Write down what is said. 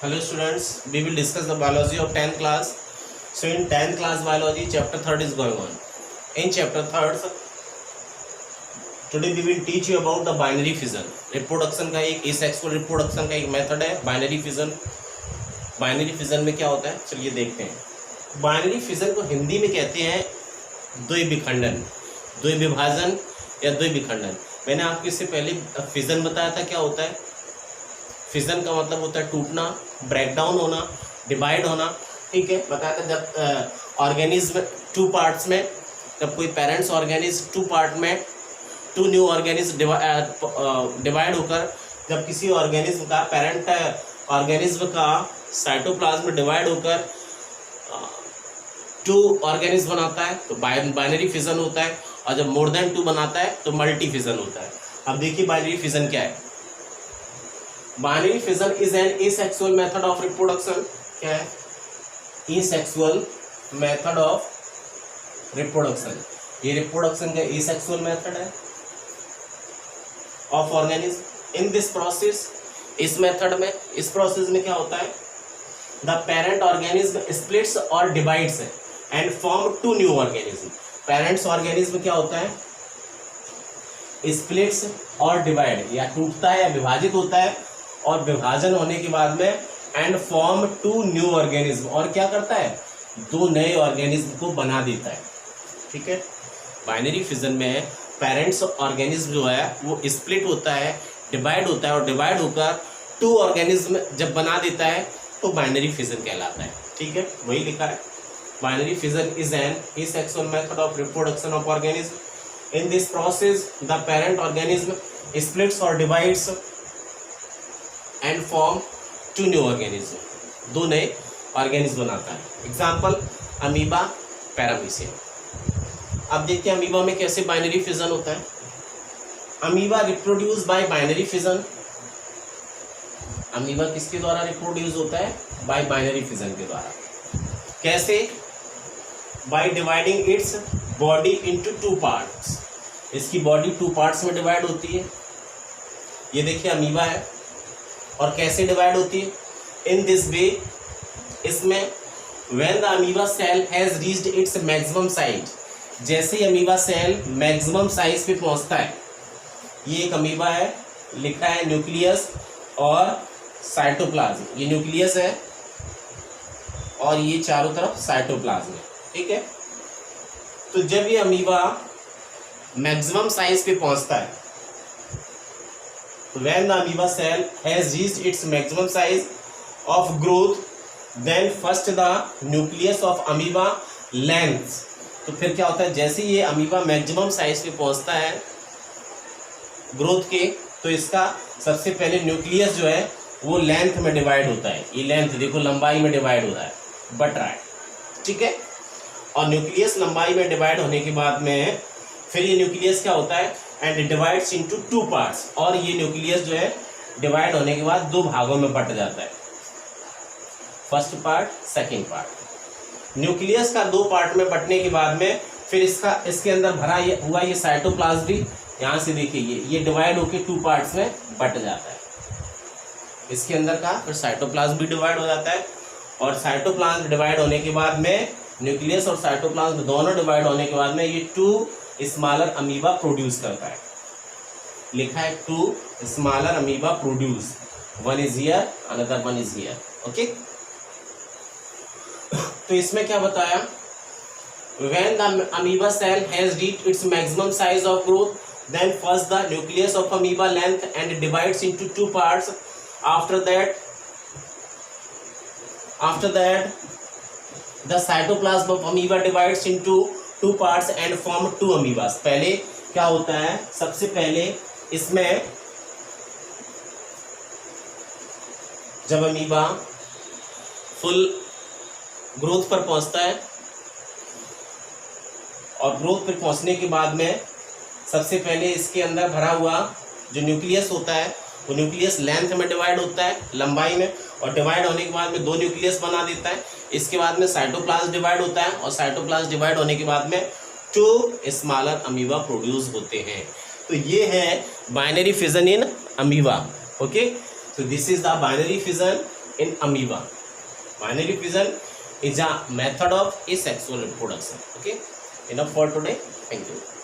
Hello students, we will discuss the biology of 10th class. So in 10th class biology, chapter 3rd is going on. In chapter 3rd, today we will teach you about the binary fission. Reproduction का एक asexual reproduction का एक method है binary fission. Binary fission में क्या होता है, चलिए देखते हैं. Binary fission को हिंदी में कहते हैं द्विविखंडन, द्विविभाजन या द्विविखंडन. मैंने आपको इससे पहले फिजन बताया था. क्या होता है फिजन का मतलब होता है टूटना, ब्रेकडाउन होना, डिवाइड होना. ठीक है, बताया था जब ऑर्गेनिज्म टू पार्ट्स में, जब कोई पेरेंट्स ऑर्गेनिज्म टू पार्ट में, टू न्यू ऑर्गेनिज्म डिवाइड होकर जब किसी ऑर्गेनिज्म का पेरेंट ऑर्गेनिज्म का साइटोप्लाज्म डिवाइड होकर टू ऑर्गेनिज्म बनाता है तो बाइनरी फिजन होता है. और जब मोर देन टू बनाता है तो मल्टी फिजन होता है. अब देखिए बाइनरी फिजन क्या है. Binary fission is an asexual method of reproduction. क्या है? Asexual method of reproduction. ये रिप्रोडक्शन का एसेक्सुअल मेथड है of organism. In this process, इस मेथड में, इस प्रोसेस में क्या होता है, द पेरेंट ऑर्गेनिज्म स्प्लिट्स और divides and form two new organism. Parents organism क्या होता है, स्प्लिट्स और डिवाइड, या टूटता है या विभाजित होता है, और विभाजन होने के बाद में and form two new organism, और क्या करता है, दो नए ऑर्गेनिज्म को बना देता है. ठीक है, बाइनरी फिजन में पेरेंट्स ऑर्गेनिज्म जो है वो स्प्लिट होता है, डिवाइड होता है, और डिवाइड होकर टू ऑर्गेनिज्म जब बना देता है तो बाइनरी फिजन कहलाता है. ठीक है, वही लिखा है. Binary fission is an asexual method of reproduction of organism. In this process the parent organism splits और divides and form two new organism, दो नए ऑर्गेनिज्म बनाता है. Example amoeba, paramecium. अब देखते हैं अमीबा में कैसे बाइनरी फिजन होता है. Amoeba reproduce by binary fission. Amoeba किसके द्वारा रिप्रोड्यूस होता है, बाय बाइनरी फिजन के द्वारा. कैसे? By dividing its body into two parts. इसकी बॉडी टू पार्ट्स में डिवाइड होती है. ये देखिए अमीबा है, और कैसे डिवाइड होती है, इन दिस वे. इसमें when the amoeba cell has reached its maximum size, जैसे ही अमीबा सेल मैक्सिमम साइज पे पहुंचता है. ये एक अमीबा है, लिखा है न्यूक्लियस और साइटोप्लाज्म. ये न्यूक्लियस है और ये चारों तरफ साइटोप्लाज्म है. ठीक है, तो जब ये अमीबा मैक्सिमम साइज पे पहुंचता है, when the amoeba cell has reached its maximum size of growth, then first the nucleus of amoeba lengths. तो फिर क्या होता है, जैसे ये अमीबा मैक्सिमम साइज पे पहुंचता है ग्रोथ के, तो इसका सबसे पहले न्यूक्लियस जो है वो लेंथ में डिवाइड होता है. ये लेंथ देखो लंबाई में डिवाइड होता है, बट रहा है. ठीक है, और न्यूक्लियस लंबाई में डिवाइड होने के बाद में फिर ये न्यूक्लियस क्या होता है, and divides into two parts. और ये न्यूक्लियस जो है डिवाइड होने के बाद दो भागों में बट जाता है, first part, second part. Nucleus का दो पार्ट में बटने के बाद में फिर इसके अंदर भरा ये हुआ ये साइटोप्लाज्म भी, यहाँ से देखिए ये डिवाइड होकर टू पार्ट्स में बट जाता है. इसके अंदर का फिर साइटोप्लाज्म भी डिवाइड हो जाता है, और साइटोप्लाज्म डिवाइड होने के बाद में न्यूक्लियस और साइटोप्लाज्म दोनों डिवाइड होने के बाद में ये टू स्मॉलर अमीबा प्रोड्यूस करता है. लिखा है two smaller amoeba produce, one is here, another one is here. Okay, तो इसमें क्या बताया, when the amoeba cell has reached its maximum size of growth, then first the nucleus of amoeba length and divides into two parts. After that, the cytoplasm of amoeba divides into two parts and form two amoebas. पहले क्या होता है, सबसे पहले इसमें जब amoeba full growth पर पहुंचता है, और ग्रोथ पर पहुंचने के बाद में सबसे पहले इसके अंदर भरा हुआ जो न्यूक्लियस होता है वो न्यूक्लियस लेंथ में डिवाइड होता है, लंबाई में, और डिवाइड होने के बाद में दो न्यूक्लियस बना देता है. इसके बाद में साइटोप्लाज्म डिवाइड होता है, और साइटोप्लाज्म डिवाइड होने के बाद में टू स्मॉलर अमीबा प्रोड्यूस होते हैं. तो ये है binary fission in amoeba. Okay, so this is the binary fission in amoeba. Binary fission is a method of asexual reproduction. Okay, enough for today. Thank you.